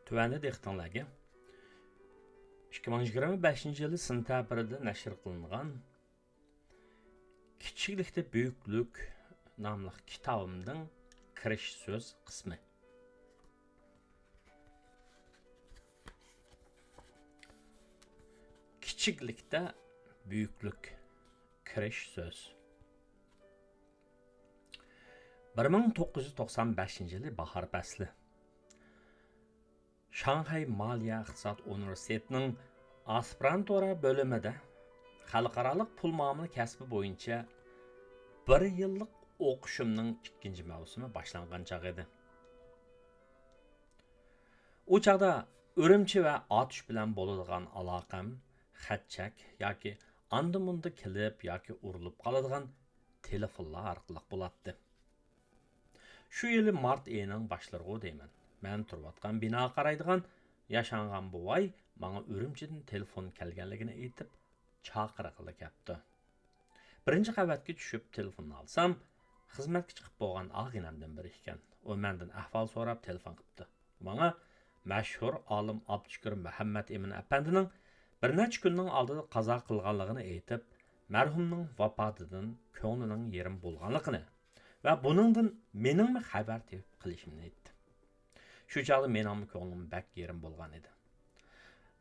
Tövəndə dehqonlarga 2025 yılı sentabrda nəşr qılınğan Kiçiklikdə Böyüklük namlıq kitabımdan kiriş söz qismi. Kiçiklikdə Böyüklük kiriş söz. 1995 yılı bahar fəsli. Şanghay Maliya İqtisad Universitetining aspirantura bölümündə xalqaralıq pul muomala kasbi bo'yicha 1 yillik o'qishimning ikkinchi mavsumi boshlangan chaq edi. U chaqda Urumchi va Otish bilan bo'ladigan aloqam xatchak yoki anda-munda kelib yoki urilib qoladigan telefonlar orqali bo'ladi. Shu yili mart oyining boshlarida deyman. Men turayotgan bino qaraydigan yashangan buvay menga Urumchidan telefon kelganligini aytib chaqiriqli kapti. Birinchi qavatga tushib telefonni olsam, xizmatga chiqib bo'lgan og'inamdan biri ekan. U mendan ahvol so'rab telefon qilibdi. Menga mashhur olim Abdushukur Muhammad Emin apandining bir necha kunning oldida qazo qilganligini aytib, marhumning vafotidan ko'nglining yerim bo'lganligini va buningdan meningmi xabar tepib qilishimni aytdi. Shu chog'da mening ko'nglim bak yerim bo'lgan edi.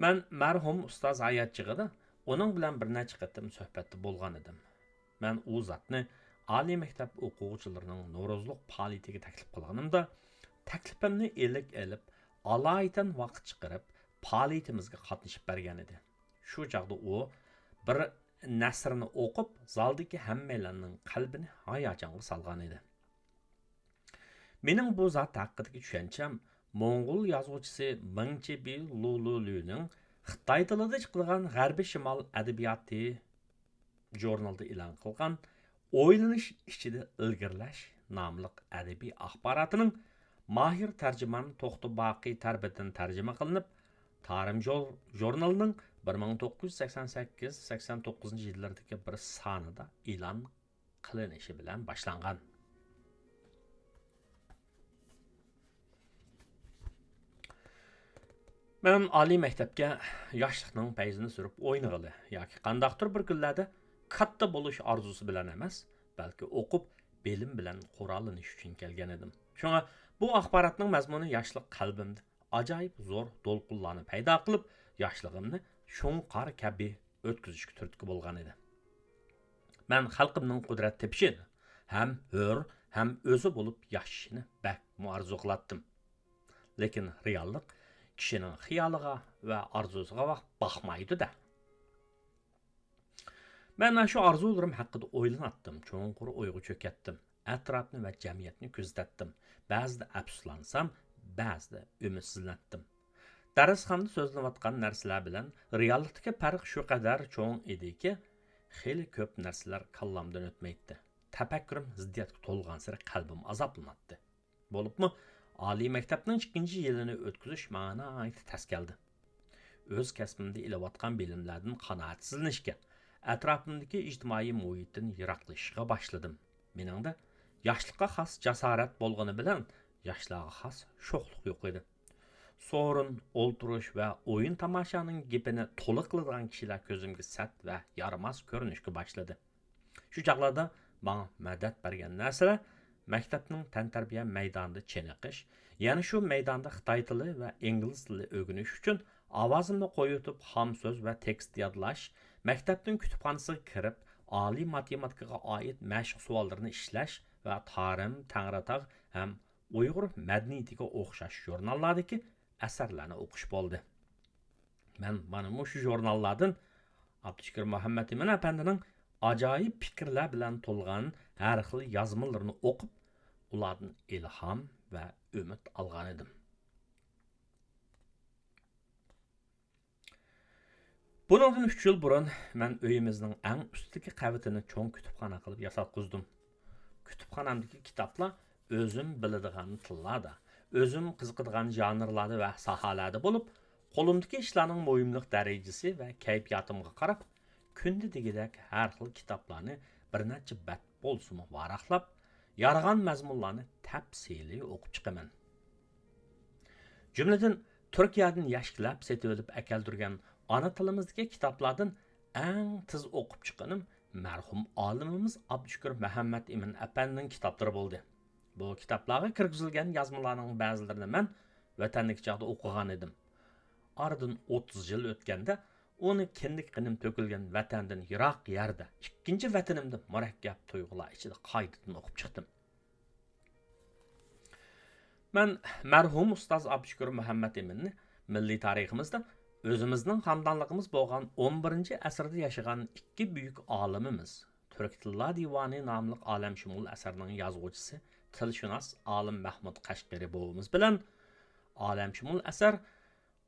Men marhum ustoz hayotchig'ida uning bilan bir necha qatim suhbatda bo'lgan edim. Men u zotni oliy maktab o'quvchilarining Navro'zlik faoliyatiga taklif qilganimda, taklifimni elib alaydan vaqt chiqarib, faoliyatimizga qatnashib bergan edi. Shu chog'da u bir nasrni o'qib, zaldagi hammalarning qalbini hayajonga solgan edi. Mening bu zot haqidagi tushuncham Mo'ng'ul yozuvchisi Ming Chibi Lululining Xitoy tilida chiqargan G'arbiy Shimol adabiyoti jurnalida e'lon qilgan O'ylanish ichida ilgirlash nomli adabiy axborotining mahir tarjimon To'xtibaqi tarbidan tarjima qilinib, Tarim jurnalining 1988-89 yillardagi bir sonida e'lon qilinishi bilan boshlangan. Men oliy maktabga yoshlikning payzini surib o'ynag'ili yoki qandaqdir bir kunlarda katta bo'lish orzusi bilan emas, balki o'qib, bilim bilan qurollanish uchun kelgan edim. Shunga bu axborotning mazmuni yoshlik qalbimda ajoyib zo'r to'lqinlarni paydo qilib, yoshligimni shunqar kabi o'tkazishga turtki bo'lgan edi. Men xalqimning qudrat tepishini ham hur, ham o'zi bo'lib yashashini bak orzu qilatdim. Lekin reallik kishining xiyoliga va orzusiga baxmaydi-da. Men shu orzularim haqida o'ylanatdim, cho'nqur o'yga cho'katdim, atrofni va jamiyatni ko'zatdim. Ba'zida afsuslansam, ba'zida umidsizlandim. Darsxonada so'zlanayotgan narsalar bilan reallikdagi farq shu qadar cho'ng ediki, xeyli ko'p narsalar kallamdan o'tmaydi. Tafakkurim ziddiyatga to'lgan sari qalbim azoblanadi. Bo'libmi, oliy maktabning 2-yilini o'tkazish menga tas keldi. O'z kasbimda ilayotgan bilimlardan qanoatsizlanishga, atrofimdagi ijtimoiy muhitdan yiroqlashishga boshladim. Meningda yoshlikqa xos jasorat bo'lgani bilan yoshlarga xos sho'xlik yo'q edi. So'rin, o'ltirish va o'yin tomoshaning gapini to'liq qiladigan kishilar ko'zimga sat va yaramas ko'rinishga boshladi. Shu chaqlarda menga madad bergan narsalar maktabning tantarbiya maydonida chiniqish, ya'ni shu maydonda Xitoy tili va ingliz tili o'rganish uchun ovozimni qo'yib ham so'z va tekst yodlash, maktabning kutubxonasiga kirib, oliy matematikaga oid mashq savollarni ishlash va Tarim, Tangratog' ham Uyg'ur madaniyatiga o'xshash jurnallardagi asarlarni o'qish bo'ldi. Men mana shu jurnallardan Abdushukur Muhammad Emin apandining ajoyib fikrlar bilan to'lgan har xil yozmalarni o'qib, ulardan ilhom va umid olgan edim. Bundan 3 yil burun men uyimizning eng ustidagi qavatini cho'ng kutubxona qilib yasatqizdim. Kutubxonamdagi kitoblar o'zim biladigan tillarda, o'zim qiziqadigan janrlarda va sohalarda bo'lib, qo'limdagi ishlarning muhimlik darajasi va kayfiyatimga qarab, kunda degidek har xil kitoblarni bir necha bat bo'lsin varaqlab, yaragan mazmunlarni tafsili o'qib chiqaman. Jumladan Türkiye'den yaşkilab setib olib akeldirgan ana tilimizdagi kitaplardan eng tiz o'qib chiqqanim marhum olimimiz Abdushukur Muhammad Emin apanning kitoblari bo'ldi. Bu kitaplarga kirgizilgan yozmalarning ba'zilarini men vatandagi chog'da o'qigan edim. Aradan 30 yil o'tganda uni kindik qinim to'kilgan vatandan yiroq yerda, ikkinchi vatanimda murakkab tuyg'ular ichida qaytadan o'qib chiqdim. Men marhum ustoz Abdushukur Muhammad Eminni milliy tariximizda o'zimizning xonadonligimiz bo'lgan 11-asrda yashagan ikki buyuk olimimiz, Turk tillar divoni nomli olamshumul asarning yozuvchisi, tilshunos olim Mahmud Qashqari bobimiz bilan olamshumul asar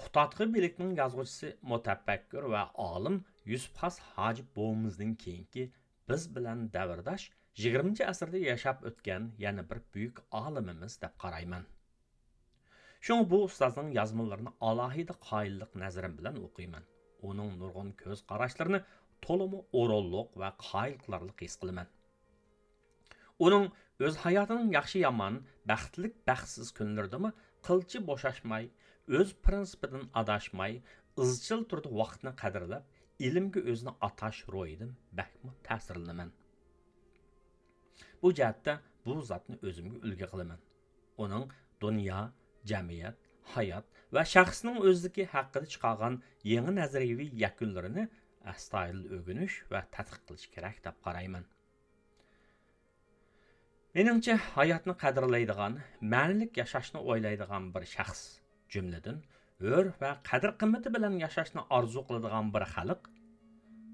Qutatqi bilikning yozuvchisi, mutafakkur va olim Yusuf Xas Hojib bobimizning keyingi biz bilan davrdosh 20-asrda yashab o'tgan yana bir buyuk olimimiz deb qarayman. Şunu bu ustozning yozmalarini alohida qoyillik nazarim bilan o'qiyman. Uning nurg'un ko'z qarashlarini to'liq o'rolliq va qoyil qilarlik his qilaman. Uning o'z hayotining yaxshi yomon, baxtlik baxtsiz kunlaridami qilchi bo'shashmay, o'z prinsipidan adashmay, izchil turdi vaqtni qadrlab, ilmga o'zini atash ro'yidan bakmi ta'sirlanaman. Bu jihatda bu zotni o'zimga ulgu qilaman. Uning dunyo, jamiyat, hayot va shaxsning o'zligi haqida chiqargan yangi nazariyaviy yakunlarini astoydil o'rganish va tadqiq qilish kerak deb qarayman. Menimcha hayotni qadrlaydigan, ma'nilik yashashni o'ylaydigan bir shaxs, jumladan hur va qadr qimmati bilan yashashni orzu qiladigan bir xalq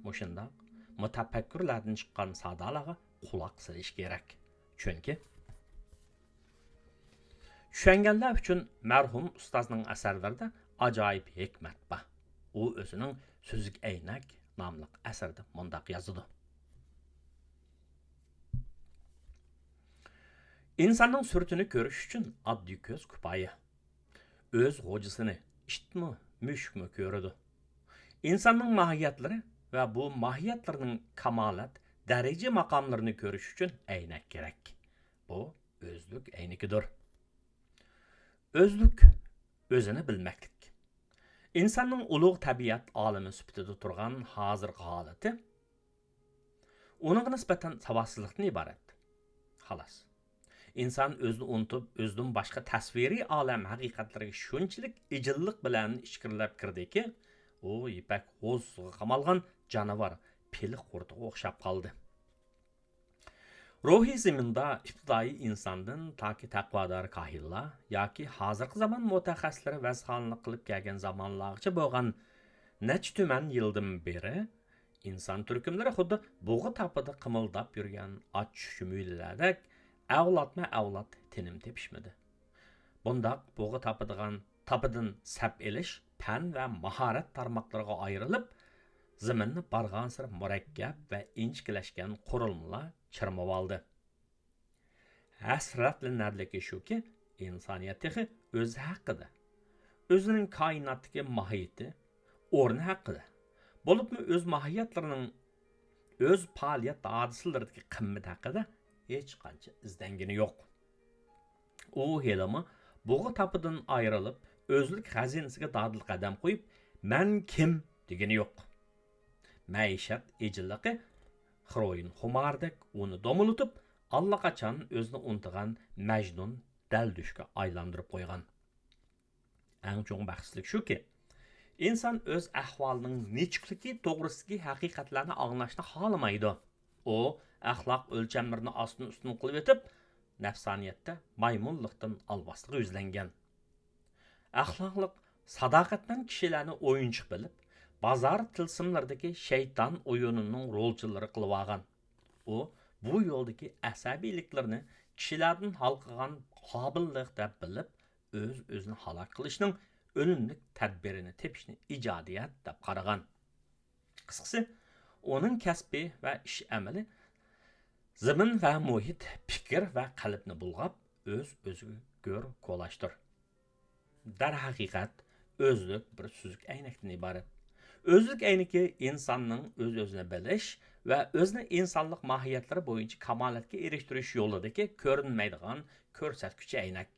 mushundoq mutafakkurlardan chiqqan sadolarga quloq solish kerak. Chunki tushunganlar uchun marhum ustozning asarlarida ajoyib hikmat bor. U o'zining So'zlik aynak nomli asarda mundoq yozadi. İnsanın sürtünü ko'rish uchun oddiy ko'z kifoya. O'z g'ojisini ishtmi, mushukmi ko'radi. İnsanning mahiyatlari va bu mahiyatlarning kamolat, daraja maqomlarini ko'rish uchun aynak kerak. Bu o'zlik aynikidir. O'zlik o'zini bilmaklik. İnsanning ulug' tabiat olimi sifatida turgan hozirgi holati uning nisbatan savodsizlikdan iborat. Xolos. İnsan o'zini unutib, o'zidan boshqa tasviriy olam haqiqatlariga shunchalik ijillik bilan ishqirlab kirdiki, u ipak g'o'zga qamalgan jonivar, peliq qurtiga o'xshab qoldi. Ruhiy zaminda ibtidoiy insondan toki taqvodor kahillar yoki hozirgi zamon mutaxassislari vazxonlik qilib kelgan zamonlargacha bo'lgan necha tuman yildan beri inson turkumlari xuddi bug'i tapida qimildab yurgan och shumuylardek avlodma avlod tinim tepishmadi. Bundaq bug'i tapidan sap elish fan va mahorat tarmoqlariga ayrilib, zaminni bargan sir murakkab va inchikilashgan qurilmalar chirmab oldi. Hasratlanarligi shuki, insoniyat o'zi haqida, o'zining koinotdagi mohiyati, o'rni haqida, bo'libmi o'z mohiyatlarining o'z faoliyat hodisalaridagi qimmat haqida hech qancha izdangani yo'q. U helimi bug'i tapidan ayrilib, o'zlik xazinasiga dadil qadam qo'yib, "Men kim?" degani yo'q. Maishat ejilligi Xroyin xumardek uni domulutib, allaqachon o'zini unutgan Majnun daldushga aylantirib qo'ygan. Eng cho'ng baxtsizlik shuki, inson o'z ahvolining nechikligi to'g'risidagi haqiqatlarni anglashni xohlamaydi. U axloq o'lchamlarini ostin-ustun qilib o'tib, nafsoniyatda maymunlikdan alvosliq yuzlangan. Axloqliq sadoqatdan kishilarni o'yinchiq bilib, bozor tilsimlaridagi shayton o'yinining rolchilari qilib olgan. U bu yo'ldagi asabiyliklarni kishilardan halqagan qobillik deb bilib, o'zini halok qilishning o'limlik tadbirini tepishni ijodiyat deb qaragan. Qisqasi, uning kasbi va ish amali zamin va muhit, fikr va qalbni bulg'ab, o'ziga ko'r qo'lashdir. Dar haqiqat, o'zlik bir suzuk aynakdan iborat. O'zlik ayniki insonning o'z-o'zini bilish va o'zini insonlik mohiyatlari bo'yicha kamolatga erishtirish yo'lidagi ko'rinmaydigan ko'rsatkichi aynak.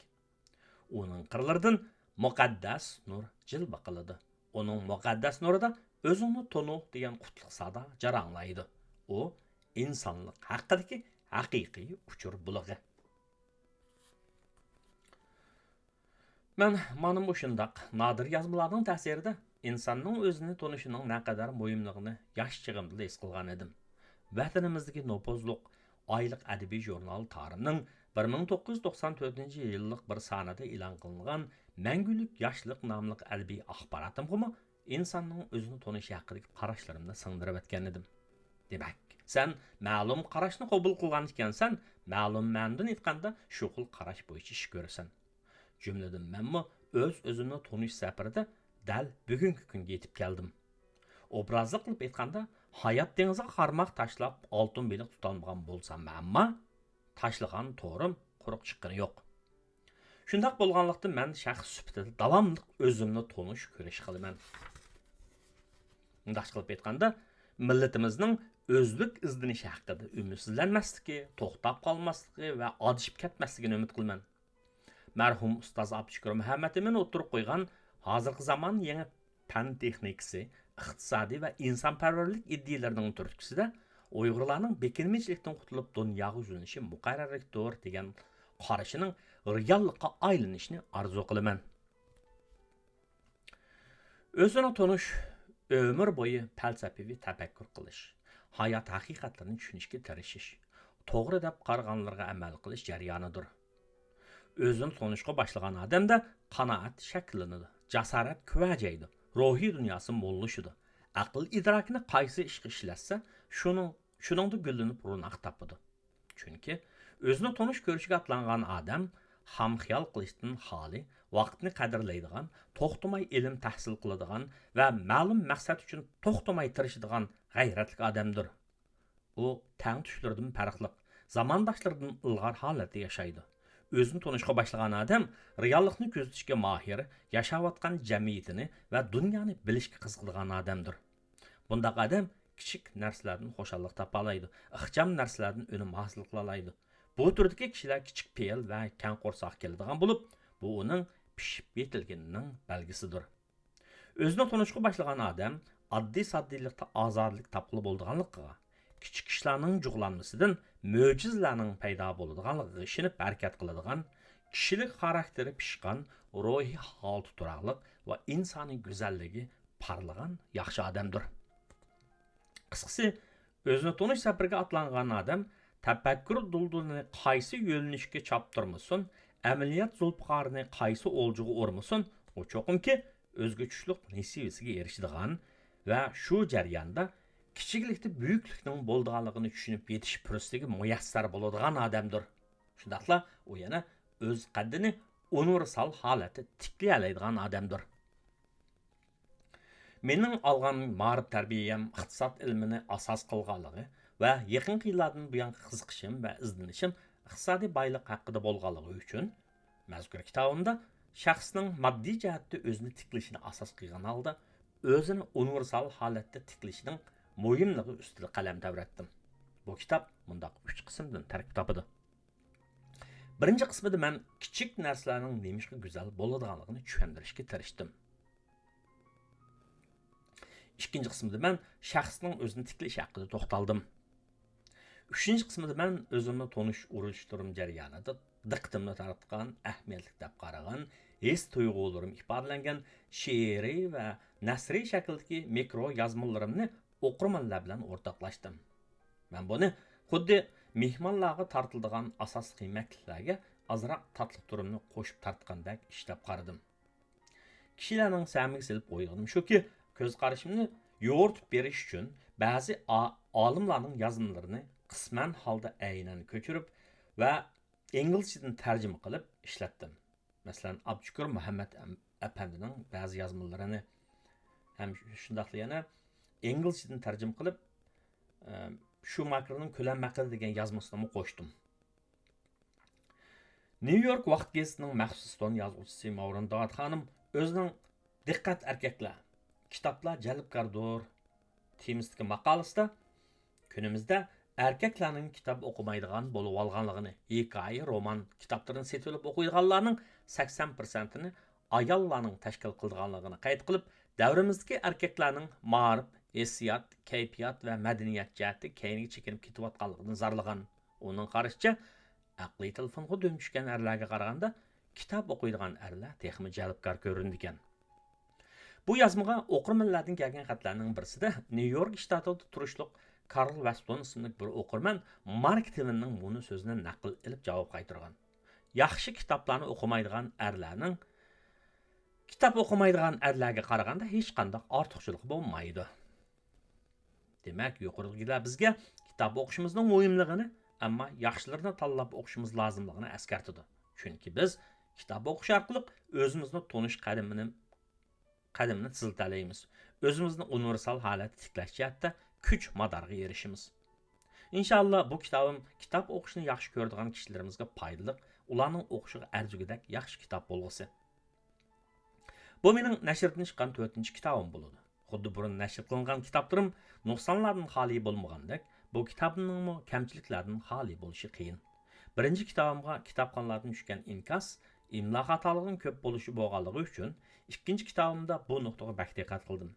Uning qirlaridan muqaddas nur jilba qiladi. Onun muqaddas nurida o'zingni tonu degan qutlug' sada jaranglaydi. U insonlik haqidagi haqiqiy uchur bulug'i. Men mana bu shundaq nadir yozmalarning ta'sirida insonning o'zini tonishining naqadar muhimligini yosh chig'imda his qilgan edim. Vatanimizdagi nopozliq oylik adabiy jurnal Tarixning 1994-yillik bir sanida e'lon qilingan Mangulik yoshlik nomli adabiy axborotimga insonning o'zini tonishi haqidagi qarashlarimni singdirib o'tgan edim. Demak, sen ma'lum qarashni qabul qilgan ekansan, ma'lum ma'nodan aytganda shu xil qarash bo'yicha ish ko'rasan. Cümleden menmi o'zimni tonish safarida dal bugungi kunga yetib keldim. Obrazli qilib aytganda, hayot dengiziga qarmoq tashlab oltin beliq tutolmagan bo'lsam, ammo tashlagan to'rim quruq chiqqani yo'q. Shundaq bo'lganlikda men shaxs sifatida davomli o'zimni tonish ko'rish qilaman. Bunday qilib aytganda, millatimizning o'zlik izdinishi haqida umidsizlanmasligi, to'xtab qolmasligi va adishib ketmasligini umid qilaman. Mərhum Ustaz Abdüşkür Muhammad'ın oturup qoyğan hazırki zaman yeni fen texnikisi, iqtisadi və insanpərvərlik iddialarının türküsüdə Uygurlarning bekinmechlikdan qutulib dunyoga uzilinishi muqarrarlikdir degan qarashining reallikqa aylanishini arzu qilaman. O'zini tonish, ömür bo'yi falsafiy tafakkur qilish, hayot haqiqatlarini tushunishga tirishish, to'g'ri deb qarag'anlarga amal qilish jarayonidir. Özünü tonishga boshlagan odamda qanoat shakllanadi, jasorat kuvajaydi, ruhiy dunyosi mo'llashadi. Aql idrokini qaysi ishga ishlatsa, shuningda gullanib ro'naq topadi. Chunki o'zini tonish ko'rishga atlangan odam ham xiyol qilishdan xoli, vaqtni qadrlaydigan, to'xtamay ilm tahsil qiladigan va ma'lum maqsad uchun to'xtamay tirishadigan g'ayratli odamdir. U tang tushlardan farqli, zamondoshlaridan ilg'or holatda yashaydi. Özünü tonishga boshlagan odam reallikni ko'zatishga mohir, yashayotgan jamiyatini va dunyoni bilishga qiziqadigan odamdir. Bundaq odam kichik narsalardan xo'shallik topa oladi, ixcham narsalardan unum hosil qila oladi. Bu turdagi kishilar kichik fe'l va kang qo'rsoq keladigan bo'lib, bu uning pishib yetilganining belgisidir. O'zini tonishga boshlagan odam oddiy-soddiylikda ozodlik topqili bo'lganligiga, kichik ishlarning jug'lanmasidan mo'jizlarning paydo bo'ladiganligiga ishonib harakat qiladigan, kishilik xarakteri pishgan, ruhiy holati turaqliq va insoniy go'zalligi parlagan yaxshi odamdir. Qisqasi, o'zini tonish safariga atlangan odam tafakkur duldulini qaysi yo'linishga choptirmasin, amaliyot zulbqarini qaysi o'ljuga urmasin, u cho'qimki o'zga tushliq nasibasiga erishadigan va shu jarayonda kichiklikda buyuklikning bo'lganligini tushunib yetish fursatiga muyassar bo'ladigan odamdir. Shundaqla u yana o'z qaddini universal holatda tiklay oladigan odamdir. Mening olgan ma'rif tarbiyam iqtisod ilmini asos qilganligi va yaqin yillardan buyon qiziqishim va izlanishim iqtisodiy boylik haqida bo'lganligi uchun mazkur kitobimda shaxsning moddiy jihatda o'zini tiklashini asos qilgan holda o'zini universal holatda tiklashining muhimligi ustida qalam davratdim. Bu kitob bundaq 3 qismdan tarkib topadi. Birinchi qismida men kichik narsalarning nemishqa go'zal bo'ladiganligini tushuntirishga tirishdim. Ikkinchi qismida men shaxsning o'zini tiklashi haqida to'xtaldim. Uchinchi qismida men o'zimni tonish urushtirim jarayonida diqqatimni tortgan, ahamiyatli deb qaragan, his tuyg'ularim ifodalangan she'riy va nasriy shakldagi mikro yozmalarimni o'qirmanlar bilan o'rtoqlashdim. Men buni xuddi mehmonlarga tortiladigan asos qiymatlarga azroq tatliq turimni qo'shib tortgandek ishlab qaradim. Kishilarning samiga silib qo'yganim shuki, ko'z qarashimni yo'rtib berish uchun ba'zi olimlarning yozmalarini qisman holda aynan ko'chirib va inglizchadan tarjima qilib ishlatdim. Masalan, Abdüşkür Muhammad apandining ba'zi yozmalarini ham shundaqla yana inglizchadan tarjima qilib Schumacherning ko'lam maqoli degan yozmasini qo'shdim. New York vaqt gazetining maxsus ton yozuvchisi Mavrin Dod xonim o'zining diqqat erkaklar kitoblar jalbkordir temistiki maqolasida kunimizda erkaklarning kitob o'qimaydigan bo'lib olganligini, hikoya, roman kitoblarini setib o'qiydiganlarning 80%ni ayollarning tashkil qilganligini qayd qilib, davrimizdagi erkaklarning ma'rif, hissiyat, kayfiyat va madaniyat jihati keyinga chekinib ketayotganligidan zarlagan. Uning qarashicha, aqliy telefonga dönüşkən erlarga qaraganda kitob o'qiydigan erlar texmi jalbkor ko'rindi ekan. Bu yozmaga o'qirmanlardan kelgan xatlarning birisida Nyu-York shtatida turishliq Karl Weston ismli bir o'qirman Mark Twainning buni so'zini naql qilib javob qaytargan. Yaxshi kitoblarni o'qimaydigan erlarning kitob o'qimaydigan erlarga qaraganda hech qanday ortiqchilik bo'lmaydi. Demak, yuqoridagilar bizga kitob o'qishimizning muhimligini, ammo yaxshilarini tanlab o'qishimiz lozimligini eskartadi. Chunki biz kitob o'qish orqali o'zimizni tonish qadamini tiziltalaymiz. O'zimizni universal holatda tiklash jihatda kuch madorga erishimiz. Inshaalloh bu kitobim kitob o'qishni yaxshi ko'radigan kishilarimizga foydali, ularning o'qishiga arzigudak yaxshi kitob bo'lg'isi. Bu mening nashrdan chiqqan 4-kitobim bo'ladi. Xuddi burun nashr qilingan kitoblarim nuqsonlardan xoli bo'lmagandek, bu kitobning kamchiliklardan xoli bo'lishi qiyin. Birinchi kitobimga kitobxonlardan tushgan inkas, imlo xatoligining ko'p bo'lishi bo'lganligi uchun, ikkinchi kitobimda bu nuqtaga bak diqqat qildim.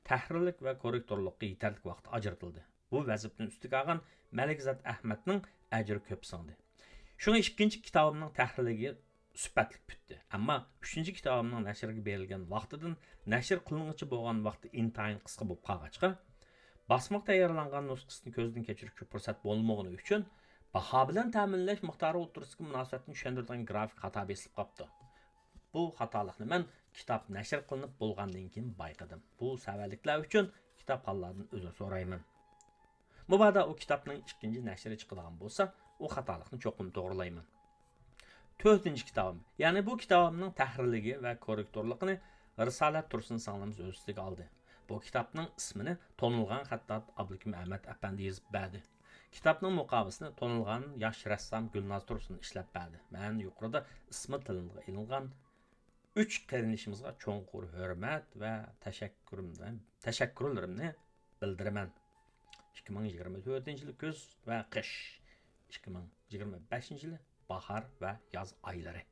Tahrirlik va korrektorlikka yetarli vaqt ajratildi. Bu vazifani ustiga olgan Malikzod Ahmadning ajri ko'p singdi. Shunga ikkinchi kitobimning tahrirligi sifatli bitdi. Ammo 3-kitobimning nashrga berilgan vaqtidan nashr qilinmoqchi bo'lgan vaqti intayin qisqa bo'lib qolgachqa, basmoq tayyorlangan nusxasini ko'zdan kechirishga fursat bo'lmagani uchun baho bilan ta'minlash miqdori o'rtasidagi munosabatni tushuntiradigan grafik xato besilib qoldi. Bu xatolikni men kitob nashr qilinib bo'lgandan keyin bayqadim. Bu sababliklar uchun kitobxonlardan uzr so'rayman. Mubada u kitobning ikkinchi nashri chiqadigan bo'lsa, u xatolikni cho'qim to'g'rilayman. 4-kitobim, ya'ni bu kitobimning tahrirligi va korrektorligini Risolat Tursun singlim o'z ustiga oldi. Bu kitobning ismini tonilgan xattot Abdukim Ahmad apandi yozib berdi. Kitobning muqovasini tonilgan yosh rassom Gulnoz Tursun ishlab berdi. Men yuqorida ismi tilga ilingan 3 qarinishimizga cho'nqur hurmat va tashakkurlarimni bildiraman. 2024-yil kuz va qish, 2025-yil bahor va yoz oylari.